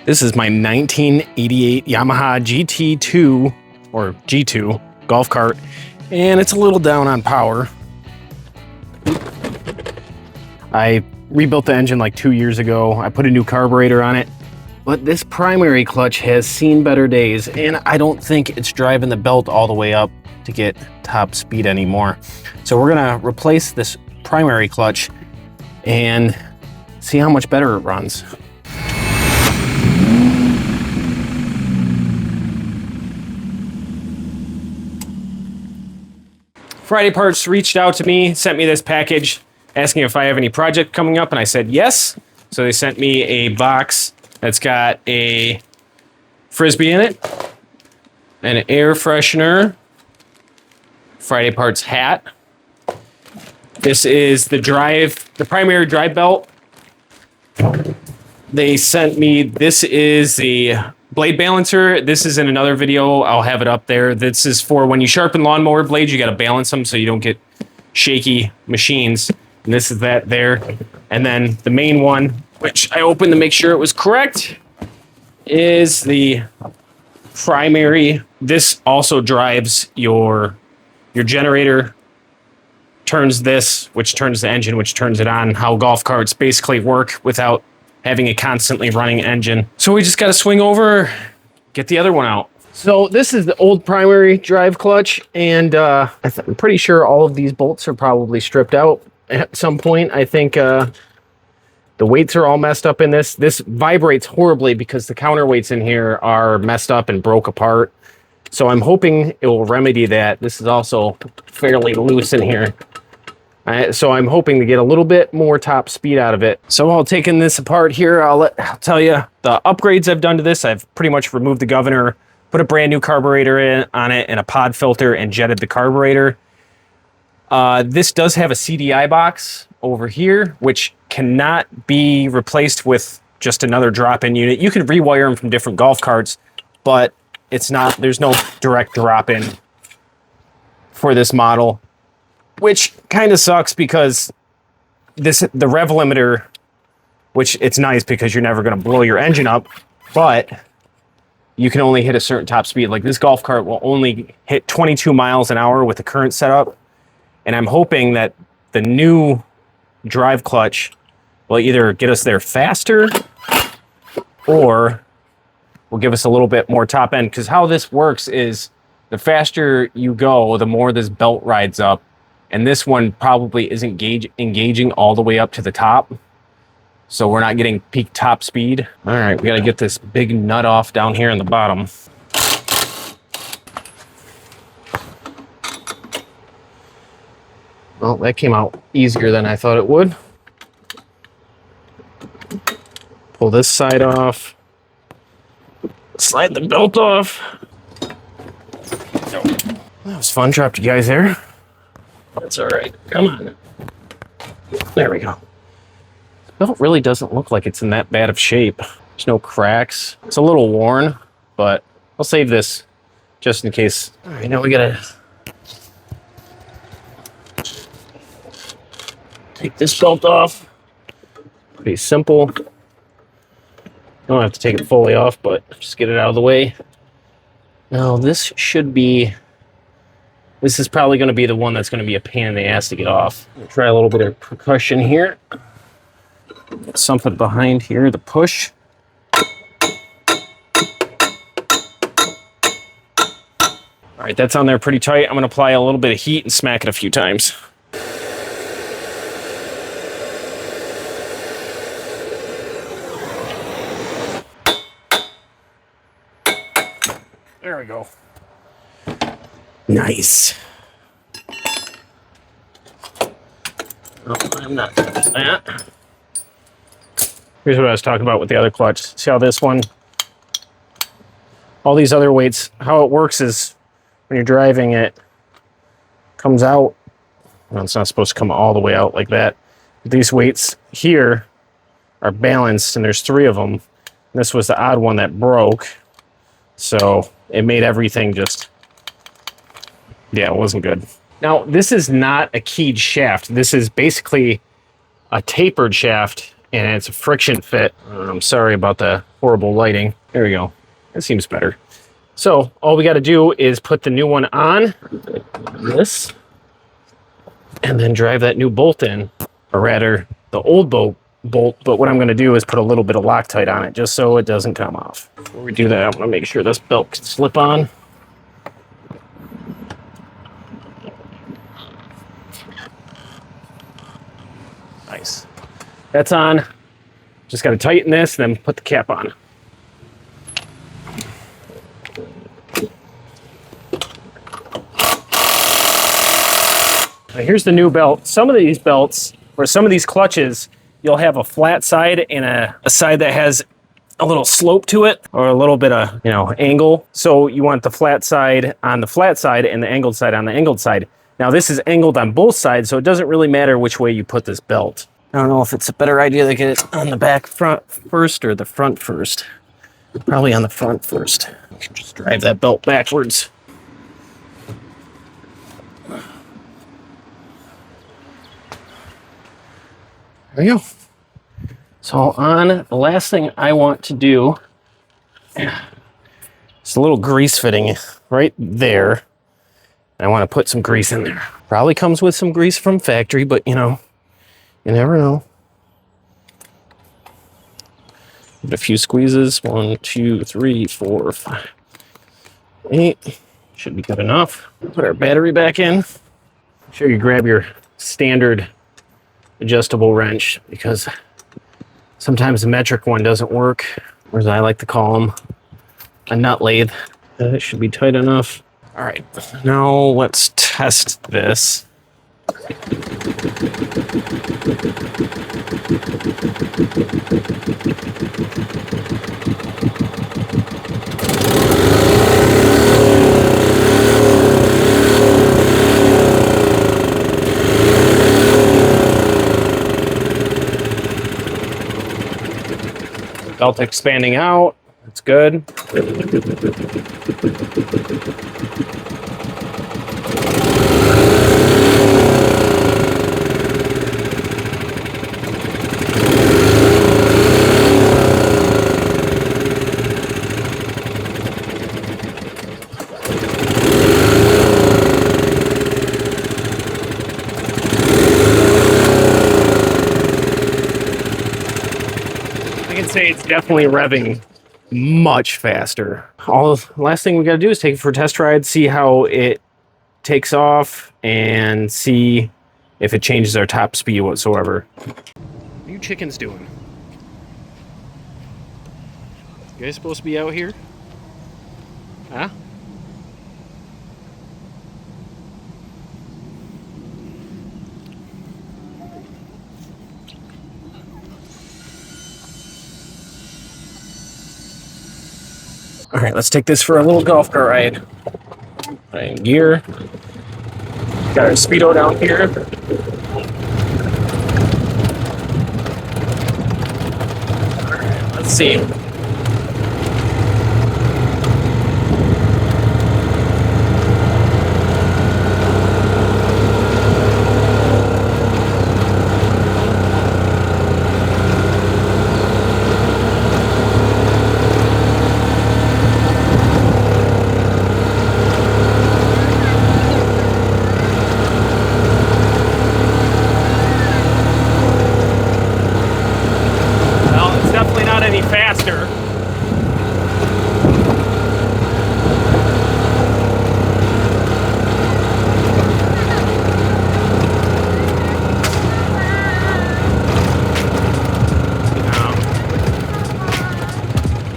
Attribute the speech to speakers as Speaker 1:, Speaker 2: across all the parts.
Speaker 1: This is my 1988 Yamaha GT2 or G2 golf cart, and it's a little down on power. I rebuilt the engine like 2 years ago. I put a new carburetor on it, but this primary clutch has seen better days, and I don't think it's driving the belt all the way up to get top speed anymore. So we're gonna replace this primary clutch and see how much better it runs. Friday Parts reached out to me, sent me this package asking if I have any project coming up, and I said yes. So they sent me a box that's got a Frisbee in it, an air freshener, Friday Parts hat. This is the primary drive belt. They sent me, this is the blade balancer. This is in another video. I'll have it up there. This is for when you sharpen lawnmower blades, you got to balance them so you don't get shaky machines. And this is that there. And then the main one, which I opened to make sure it was correct, is the primary. This also drives your generator, turns this, which turns the engine, which turns it on, how golf carts basically work without having a constantly running engine. So we just got to swing over, get the other one out. So this is the old primary drive clutch, and I'm pretty sure all of these bolts are probably stripped out at some point. I think the weights are all messed up in this. This vibrates horribly because the counterweights in here are messed up and broke apart. So I'm hoping it will remedy that. This is also fairly loose in here. So I'm hoping to get a little bit more top speed out of it. So while taking this apart here, I'll tell you the upgrades I've done to this. I've pretty much removed the governor, put a brand new carburetor on it and a pod filter, and jetted the carburetor. This does have a CDI box over here, which cannot be replaced with just another drop-in unit. You can rewire them from different golf carts, but there's no direct drop-in for this model, which kind of sucks because the rev limiter, which it's nice because you're never going to blow your engine up, but you can only hit a certain top speed. Like this golf cart will only hit 22 miles an hour with the current setup. And I'm hoping that the new drive clutch will either get us there faster or will give us a little bit more top end. Because how this works is the faster you go, the more this belt rides up. And this one probably isn't engaging all the way up to the top. So we're not getting peak top speed. All right, we got to get this big nut off down here in the bottom. Well, that came out easier than I thought it would. Pull this side off. Slide the belt off. That was fun. Dropped you guys there. That's all right. Come on. There we go. The belt really doesn't look like it's in that bad of shape. There's no cracks. It's a little worn, but I'll save this just in case. All right, now we gotta take this belt off. Pretty simple. Don't have to take it fully off, but just get it out of the way. Now this is probably going to be the one that's going to be a pain in the ass to get off. Try a little bit of percussion here. Get something behind here to push. All right, that's on there pretty tight. I'm going to apply a little bit of heat and smack it a few times. There we go. Nice. Oh, I'm not touching that. Here's what I was talking about with the other clutch. See how this one, all these other weights, how it works is when you're driving it, comes out. Well, it's not supposed to come all the way out like that. These weights here are balanced, and there's 3 of them. This was the odd one that broke. So it made everything just, yeah, it wasn't good. Now, this is not a keyed shaft. This is basically a tapered shaft and it's a friction fit. I'm sorry about the horrible lighting. There we go. That seems better. So all we got to do is put the new one on this and then drive that new bolt in, or rather the old bolt. But what I'm going to do is put a little bit of Loctite on it just so it doesn't come off. Before we do that, I'm going to make sure this belt can slip on. Nice. That's on. Just got to tighten this, then put the cap on. Now here's the new belt. Some of these belts, or some of these clutches, you'll have a flat side and a side that has a little slope to it, or a little bit of, angle. So you want the flat side on the flat side and the angled side on the angled side. Now this is angled on both sides, so it doesn't really matter which way you put this belt. I don't know if it's a better idea to get it on the back front first or the front first. Probably on the front first. Just drive that belt backwards. There we go. So on, the last thing I want to do is a little grease fitting right there. I want to put some grease in there. Probably comes with some grease from factory, but you never know. Give it a few squeezes. 1, 2, 3, 4, 5, 8. Should be good enough. Put our battery back in. Make sure you grab your standard adjustable wrench, because sometimes the metric one doesn't work, or as I like to call them, a nut lathe. That should be tight enough. All right, now let's test this. Belt expanding out. That's good. Say it's definitely revving much faster. Last thing we got to do is take it for a test ride, see how it takes off, and see if it changes our top speed whatsoever. What are you chickens doing? You guys supposed to be out here? Huh? All right, let's take this for a little golf cart ride. In gear. Got our speedo down here. All right, let's see. Faster.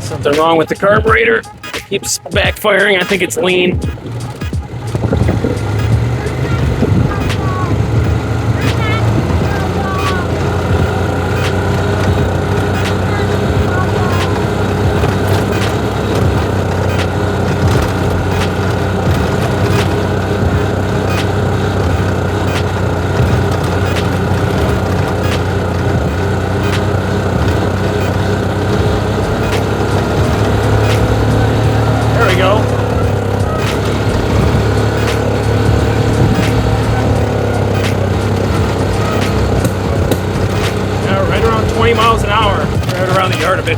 Speaker 1: Something wrong with the carburetor. It keeps backfiring. I think it's lean.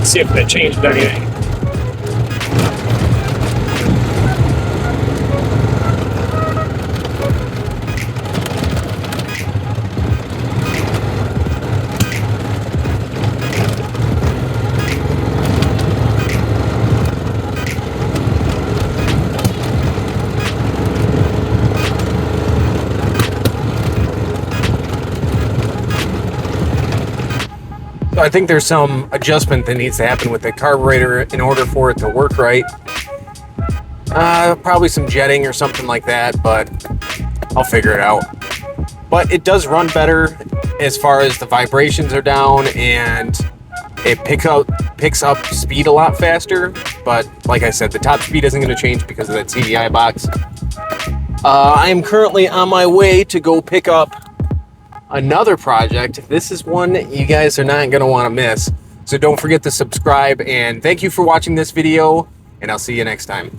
Speaker 1: Let's see if that changed anything. I think there's some adjustment that needs to happen with the carburetor in order for it to work right. Probably some jetting or something like that, but I'll figure it out. But it does run better as far as the vibrations are down, and it picks up speed a lot faster. But like I said, the top speed isn't going to change because of that CDI box. I am currently on my way to go pick up another project. This is one you guys are not going to want to miss. So don't forget to subscribe, and thank you for watching this video, and I'll see you next time.